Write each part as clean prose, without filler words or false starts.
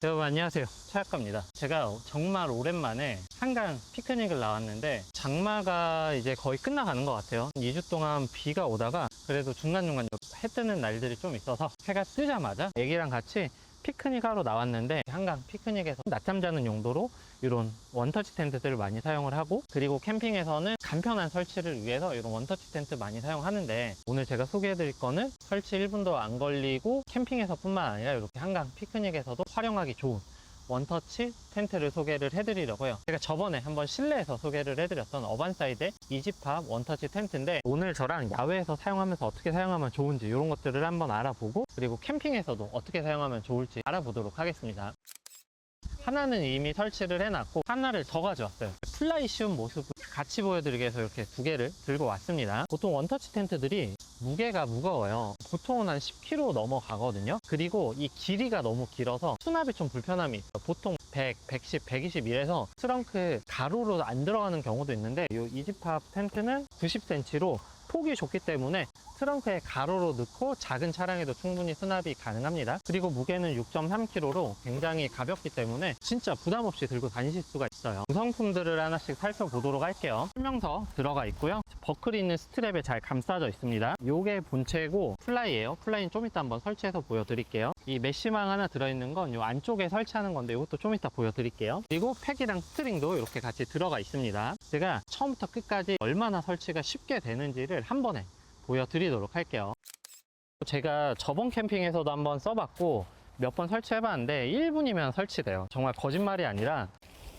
여러분 안녕하세요, 차약가입니다. 제가 정말 오랜만에 한강 피크닉을 나왔는데 장마가 이제 거의 끝나가는 것 같아요. 2주 동안 비가 오다가 그래도 중간중간 해 뜨는 날들이 좀 있어서 해가 뜨자마자 애기랑 같이 피크닉 하러 나왔는데, 한강 피크닉에서 낮잠 자는 용도로 이런 원터치 텐트들을 많이 사용을 하고, 그리고 캠핑에서는 간편한 설치를 위해서 이런 원터치 텐트 많이 사용하는데, 오늘 제가 소개해 드릴 거는 설치 1분도 안 걸리고 캠핑에서 뿐만 아니라 이렇게 한강 피크닉에서도 활용하기 좋은 원터치 텐트를 소개를 해드리려고요. 제가 저번에 한번 실내에서 소개를 해드렸던 어반사이드의 이지팝 원터치 텐트인데, 오늘 저랑 야외에서 사용하면서 어떻게 사용하면 좋은지 이런 것들을 한번 알아보고, 그리고 캠핑에서도 어떻게 사용하면 좋을지 알아보도록 하겠습니다. 하나는 이미 설치를 해놨고 하나를 더 가져왔어요. 플라이 쉬운 모습을 같이 보여드리기 위해서 이렇게 두 개를 들고 왔습니다. 보통 원터치 텐트들이 무게가 무거워요. 보통은 한 10kg 넘어가거든요. 그리고 이 길이가 너무 길어서 수납이 좀 불편함이 있어요. 보통 100, 110, 120 이래서 트렁크에 가로로 안 들어가는 경우도 있는데, 이 이지팝 텐트는 90cm로 폭이 좁기 때문에 트렁크에 가로로 넣고 작은 차량에도 충분히 수납이 가능합니다. 그리고 무게는 6.3kg로 굉장히 가볍기 때문에 진짜 부담 없이 들고 다니실 수가 있어요. 구성품들을 하나씩 살펴보도록 할게요. 설명서 들어가 있고요. 버클이 있는 스트랩에 잘 감싸져 있습니다. 요게 본체고 플라이예요. 플라이는 좀 이따 한번 설치해서 보여드릴게요. 이 메쉬망 하나 들어있는 건 요 안쪽에 설치하는 건데, 이것도 좀 이따 보여드릴게요. 그리고 팩이랑 스트링도 이렇게 같이 들어가 있습니다. 제가 처음부터 끝까지 얼마나 설치가 쉽게 되는지를 한 번에 보여드리도록 할게요. 제가 저번 캠핑에서도 한번 써봤고 몇 번 설치해봤는데 1분이면 설치돼요. 정말 거짓말이 아니라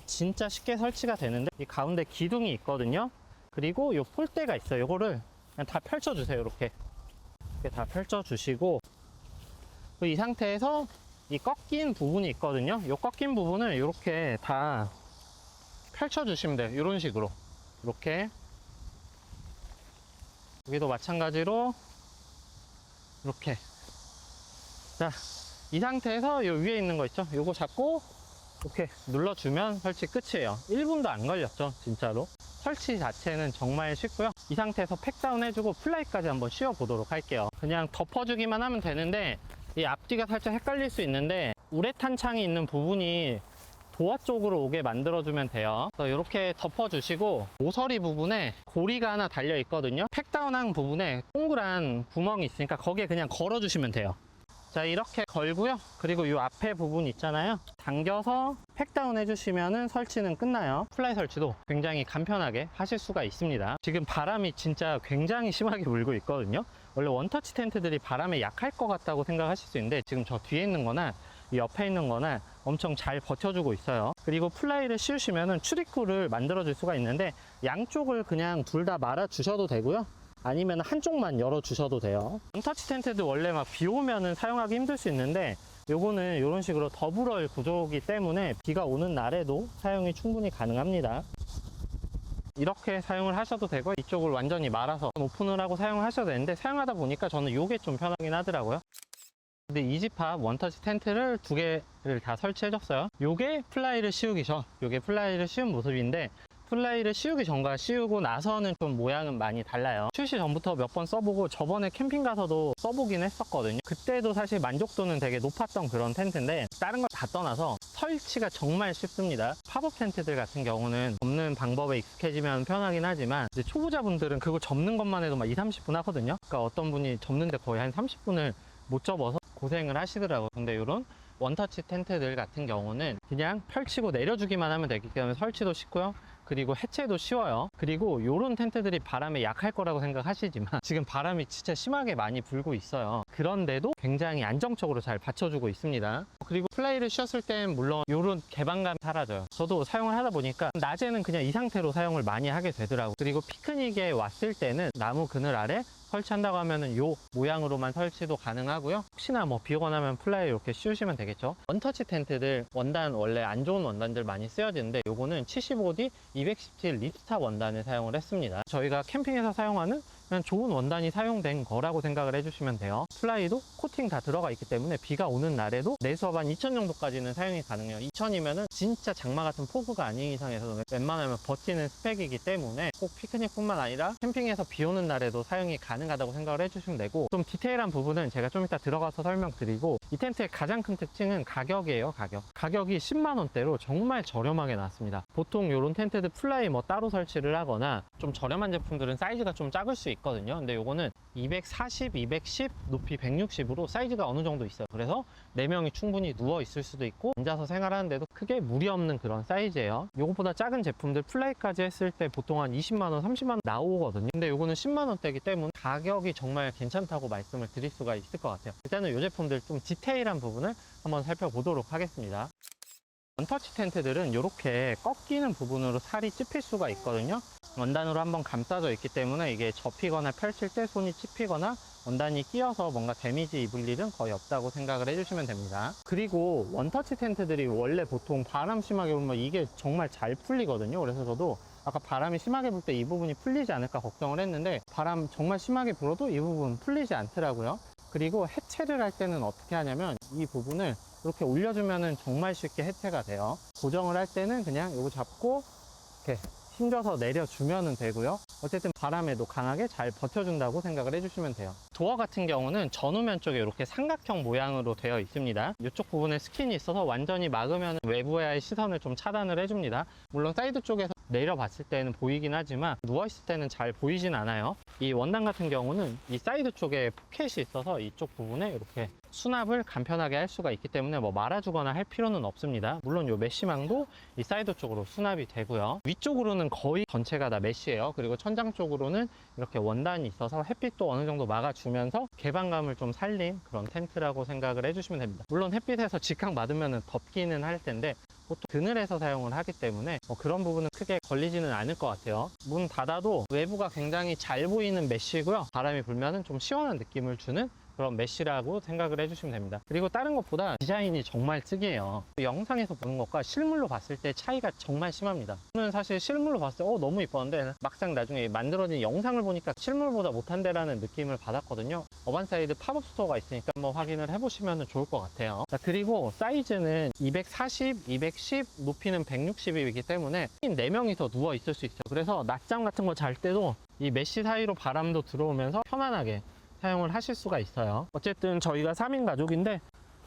진짜 쉽게 설치가 되는데, 이 가운데 기둥이 있거든요. 그리고 요 폴대가 있어요. 요거를 그냥 다 펼쳐주세요. 이렇게 다 펼쳐주시고, 이 상태에서 이 꺾인 부분이 있거든요. 요 꺾인 부분을 이렇게 다 펼쳐주시면 돼요. 이런 식으로. 이렇게 여기도 마찬가지로 이렇게. 자, 이 상태에서 요 위에 있는 거 있죠? 요거 잡고 이렇게 눌러주면 설치 끝이에요. 1분도 안 걸렸죠, 진짜로. 설치 자체는 정말 쉽고요. 이 상태에서 팩다운 해주고 플라이까지 한번 씌워 보도록 할게요. 그냥 덮어주기만 하면 되는데, 이 앞뒤가 살짝 헷갈릴 수 있는데 우레탄 창이 있는 부분이 도어 쪽으로 오게 만들어주면 돼요. 그래서 이렇게 덮어주시고, 모서리 부분에 고리가 하나 달려 있거든요. 팩다운한 부분에 동그란 구멍이 있으니까 거기에 그냥 걸어주시면 돼요. 자, 이렇게 걸고요. 그리고 이 앞에 부분 있잖아요. 당겨서 팩다운 해주시면은 설치는 끝나요. 플라이 설치도 굉장히 간편하게 하실 수가 있습니다. 지금 바람이 진짜 굉장히 심하게 불고 있거든요. 원래 원터치 텐트들이 바람에 약할 것 같다고 생각하실 수 있는데, 지금 저 뒤에 있는 거나 이 옆에 있는 거나 엄청 잘 버텨주고 있어요. 그리고 플라이를 씌우시면은 출입구를 만들어 줄 수가 있는데, 양쪽을 그냥 둘 다 말아 주셔도 되고요, 아니면 한쪽만 열어 주셔도 돼요. 원터치 텐트도 원래 막 비 오면은 사용하기 힘들 수 있는데, 요거는 이런 식으로 더블월 구조이기 때문에 비가 오는 날에도 사용이 충분히 가능합니다. 이렇게 사용을 하셔도 되고, 이쪽을 완전히 말아서 오픈을 하고 사용을 하셔도 되는데, 사용하다 보니까 저는 요게 좀 편하긴 하더라고요. 근데 이지팝 원터치 텐트를 두 개를 다 설치해줬어요. 요게 플라이를 씌우기 전, 요게 플라이를 씌운 모습인데, 플라이를 씌우기 전과 씌우고 나서는 좀 모양은 많이 달라요. 출시 전부터 몇 번 써보고 저번에 캠핑 가서도 써보긴 했었거든요. 그때도 사실 만족도는 되게 높았던 그런 텐트인데, 다른 걸 다 떠나서 설치가 정말 쉽습니다. 팝업 텐트들 같은 경우는 접는 방법에 익숙해지면 편하긴 하지만, 이제 초보자분들은 그거 접는 것만 해도 막 20-30분 하거든요. 그러니까 어떤 분이 접는데 거의 한 30분을 못 접어서 고생을 하시더라고요. 근데 이런 원터치 텐트들 같은 경우는 그냥 펼치고 내려주기만 하면 되기 때문에 설치도 쉽고요, 그리고 해체도 쉬워요. 그리고 이런 텐트들이 바람에 약할 거라고 생각하시지만 지금 바람이 진짜 심하게 많이 불고 있어요. 그런데도 굉장히 안정적으로 잘 받쳐주고 있습니다. 그리고 플라이를 씌웠을 땐 물론 이런 개방감이 사라져요. 저도 사용을 하다 보니까 낮에는 그냥 이 상태로 사용을 많이 하게 되더라고요. 그리고 피크닉에 왔을 때는 나무 그늘 아래 설치한다고 하면은 요 모양으로만 설치도 가능하고요. 혹시나 뭐 비 오거나 하면 플라이 이렇게 씌우시면 되겠죠. 원터치 텐트들 원단 원래 안 좋은 원단들 많이 쓰여지는데, 요거는 75D 217 립스타 원단을 사용을 했습니다. 저희가 캠핑에서 사용하는 그냥 좋은 원단이 사용된 거라고 생각을 해주시면 돼요. 플라이도 코팅 다 들어가 있기 때문에 비가 오는 날에도 내수압 한 2000 정도까지는 사용이 가능해요. 2000이면은 진짜 장마 같은 폭우가 아닌 이상에서 웬만하면 버티는 스펙이기 때문에 꼭 피크닉뿐만 아니라 캠핑에서 비 오는 날에도 사용이 가능하다고 생각을 해주시면 되고, 좀 디테일한 부분은 제가 좀 이따 들어가서 설명드리고, 이 텐트의 가장 큰 특징은 가격이에요. 가격이 10만원대로 정말 저렴하게 나왔습니다. 보통 이런 텐트들 플라이 뭐 따로 설치를 하거나 좀 저렴한 제품들은 사이즈가 좀 작을 수 있거든요. 근데 요거는 240, 210, 높이 160으로 사이즈가 어느 정도 있어요. 그래서 4명이 충분히 누워 있을 수도 있고 앉아서 생활하는데도 크게 무리 없는 그런 사이즈예요. 요것보다 작은 제품들 플라이까지 했을 때 보통 한 20만원, 30만원 나오거든요. 근데 요거는 10만원대이기 때문에 가격이 정말 괜찮다고 말씀을 드릴 수가 있을 것 같아요. 일단은 이 제품들 좀 디테일한 부분을 한번 살펴보도록 하겠습니다. 원터치 텐트들은 이렇게 꺾이는 부분으로 살이 찝힐 수가 있거든요. 원단으로 한번 감싸져 있기 때문에 이게 접히거나 펼칠 때 손이 찝히거나 원단이 끼어서 뭔가 데미지 입을 일은 거의 없다고 생각을 해주시면 됩니다. 그리고 원터치 텐트들이 원래 보통 바람 심하게 불면 이게 정말 잘 풀리거든요. 그래서 저도 아까 바람이 심하게 불 때 이 부분이 풀리지 않을까 걱정을 했는데 바람 정말 심하게 불어도 이 부분 풀리지 않더라고요. 그리고 해체를 할 때는 어떻게 하냐면 이 부분을 이렇게 올려주면은 정말 쉽게 해체가 돼요. 고정을 할 때는 그냥 이거 잡고 이렇게 힘줘서 내려주면 되고요. 어쨌든 바람에도 강하게 잘 버텨준다고 생각을 해주시면 돼요. 도어 같은 경우는 전후면 쪽에 이렇게 삼각형 모양으로 되어 있습니다. 이쪽 부분에 스킨이 있어서 완전히 막으면 외부의 시선을 좀 차단을 해줍니다. 물론 사이드 쪽에서 내려봤을 때는 보이긴 하지만 누워있을 때는 잘 보이진 않아요. 이 원단 같은 경우는 이 사이드 쪽에 포켓이 있어서 이쪽 부분에 이렇게 수납을 간편하게 할 수가 있기 때문에 뭐 말아주거나 할 필요는 없습니다. 물론 이 메쉬망도 이 사이드 쪽으로 수납이 되고요. 위쪽으로는 거의 전체가 다 메쉬예요. 그리고 천장 쪽으로는 이렇게 원단이 있어서 햇빛도 어느 정도 막아주면서 개방감을 좀 살린 그런 텐트라고 생각을 해주시면 됩니다. 물론 햇빛에서 직각 맞으면 덥기는 할 텐데 보통 그늘에서 사용을 하기 때문에 그런 부분은 크게 걸리지는 않을 것 같아요. 문 닫아도 외부가 굉장히 잘 보이는 메쉬고요. 바람이 불면은 좀 시원한 느낌을 주는 그런 메쉬라고 생각을 해주시면 됩니다. 그리고 다른 것보다 디자인이 정말 특이해요. 영상에서 보는 것과 실물로 봤을 때 차이가 정말 심합니다. 저는 사실 실물로 봤을 때 너무 이뻤는데 막상 나중에 만들어진 영상을 보니까 실물보다 못한데라는 느낌을 받았거든요. 어반사이드 팝업 스토어가 있으니까 한번 확인을 해보시면 좋을 것 같아요. 자, 그리고 사이즈는 240, 210, 높이는 160이기 때문에 4명이서 누워 있을 수 있어요. 그래서 낮잠 같은 거 잘 때도 이 메쉬 사이로 바람도 들어오면서 편안하게 사용을 하실 수가 있어요. 어쨌든 저희가 3인 가족인데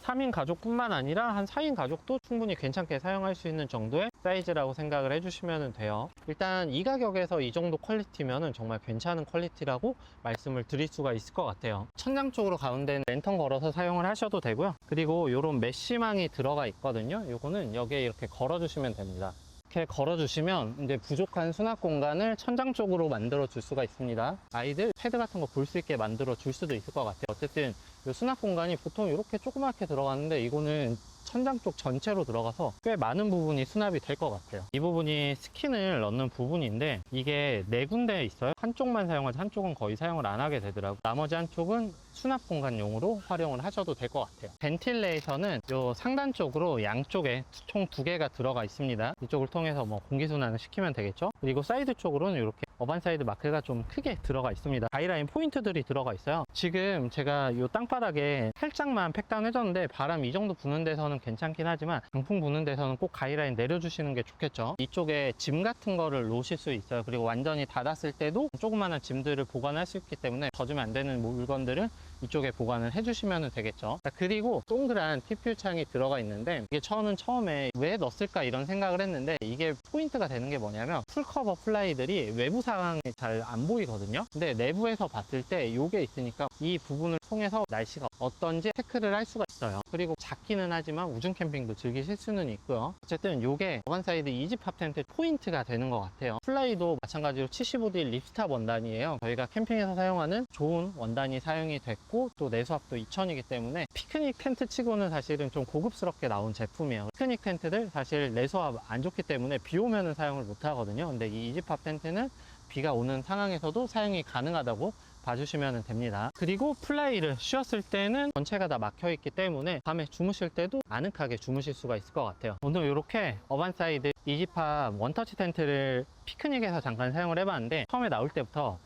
3인 가족뿐만 아니라 한 4인 가족도 충분히 괜찮게 사용할 수 있는 정도의 사이즈라고 생각을 해주시면 돼요. 일단 이 가격에서 이 정도 퀄리티면 정말 괜찮은 퀄리티라고 말씀을 드릴 수가 있을 것 같아요. 천장 쪽으로 가운데는 랜턴 걸어서 사용을 하셔도 되고요. 그리고 이런 메쉬망이 들어가 있거든요. 요거는 여기에 이렇게 걸어주시면 됩니다. 이렇게 걸어주시면 이제 부족한 수납 공간을 천장 쪽으로 만들어 줄 수가 있습니다. 아이들 패드 같은 거 볼 수 있게 만들어 줄 수도 있을 것 같아요. 어쨌든 이 수납 공간이 보통 이렇게 조그맣게 들어가는데 이거는 천장 쪽 전체로 들어가서 꽤 많은 부분이 수납이 될 것 같아요. 이 부분이 스킨을 넣는 부분인데 이게 4군데 있어요. 한쪽만 사용하지 한쪽은 거의 사용을 안 하게 되더라고요. 나머지 한쪽은 수납 공간용으로 활용을 하셔도 될 것 같아요. 벤틸레이션은 요 상단 쪽으로 양쪽에 총 2개가 들어가 있습니다. 이쪽을 통해서 뭐 공기순환을 시키면 되겠죠. 그리고 사이드 쪽으로는 이렇게 어반사이드 마크가 좀 크게 들어가 있습니다. 가이라인 포인트들이 들어가 있어요. 지금 제가 이 땅바닥에 살짝만 팩다운 해줬는데 바람 이 정도 부는 데서는 괜찮긴 하지만 강풍 부는 데서는 꼭 가이라인 내려주시는 게 좋겠죠. 이쪽에 짐 같은 거를 놓으실 수 있어요. 그리고 완전히 닫았을 때도 조그마한 짐들을 보관할 수 있기 때문에 젖으면 안 되는 물건들은 이쪽에 보관을 해주시면 되겠죠. 그리고 동그란 TPU 창이 들어가 있는데 이게 저는 처음에 왜 넣었을까 이런 생각을 했는데 이게 포인트가 되는 게 뭐냐면 풀커버 플라이들이 외부 상황이 잘 안 보이거든요. 근데 내부에서 봤을 때 이게 있으니까 이 부분을 통해서 날씨가 어떤지 체크를 할 수가 있어요. 그리고 작기는 하지만 우중 캠핑도 즐기실 수는 있고요. 어쨌든 이게 어반사이드 이지팝 텐트 포인트가 되는 것 같아요. 플라이도 마찬가지로 75D 립스탑 원단이에요. 저희가 캠핑에서 사용하는 좋은 원단이 사용이 됐고 또 내수압도 2000이기 때문에 피크닉 텐트 치고는 사실은 좀 고급스럽게 나온 제품이에요. 피크닉 텐트들 사실 내수압 안 좋기 때문에 비 오면은 사용을 못 하거든요. 근데 이 이지팝 텐트는 비가 오는 상황에서도 사용이 가능하다고 봐주시면 됩니다. 그리고 플라이를 씌웠을 때는 전체가 다 막혀 있기 때문에 밤에 주무실 때도 아늑하게 주무실 수가 있을 것 같아요. 오늘 이렇게 어반사이드 이지팝 원터치 텐트를 피크닉에서 잠깐 사용을 해봤는데 처음에 나올 때부터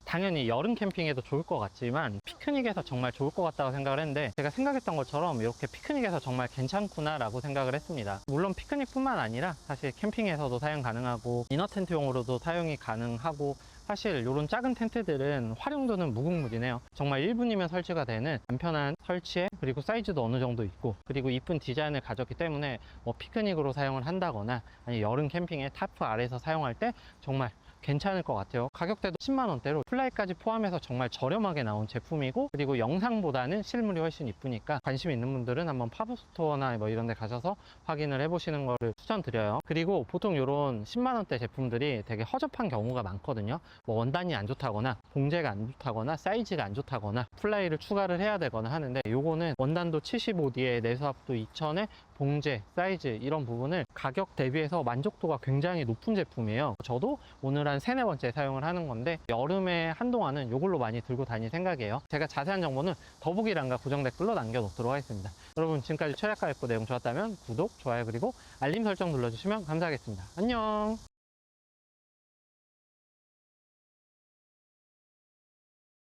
당연히 여름 캠핑에도 좋을 것 같지만 피크닉에서 정말 좋을 것 같다고 생각을 했는데, 제가 생각했던 것처럼 이렇게 피크닉에서 정말 괜찮구나 라고 생각을 했습니다. 물론 피크닉뿐만 아니라 사실 캠핑에서도 사용 가능하고 이너 텐트용으로도 사용이 가능하고, 사실 이런 작은 텐트들은 활용도는 무궁무진해요. 정말 1분이면 설치가 되는 간편한 설치에, 그리고 사이즈도 어느 정도 있고, 그리고 이쁜 디자인을 가졌기 때문에 뭐 피크닉으로 사용을 한다거나 아니 여름 캠핑에 타프 아래에서 사용할 때 정말 괜찮을 것 같아요. 가격대도 10만원대로 플라이까지 포함해서 정말 저렴하게 나온 제품이고, 그리고 영상보다는 실물이 훨씬 이쁘니까 관심 있는 분들은 한번 파브스토어나 뭐 이런 데 가셔서 확인을 해보시는 거를 추천드려요. 그리고 보통 이런 10만원대 제품들이 되게 허접한 경우가 많거든요. 뭐 원단이 안 좋다거나 봉제가 안 좋다거나 사이즈가 안 좋다거나 플라이를 추가를 해야 되거나 하는데, 요거는 원단도 75D에 내수압도 2000에 봉제, 사이즈 이런 부분을 가격 대비해서 만족도가 굉장히 높은 제품이에요. 저도 오늘 한 3-4번째 사용을 하는 건데, 여름에 한동안은 이걸로 많이 들고 다닐 생각이에요. 제가 자세한 정보는 더보기란과 고정 댓글로 남겨놓도록 하겠습니다. 여러분, 지금까지 최작가 엑보 내용 좋았다면 구독, 좋아요, 그리고 알림 설정 눌러주시면 감사하겠습니다. 안녕.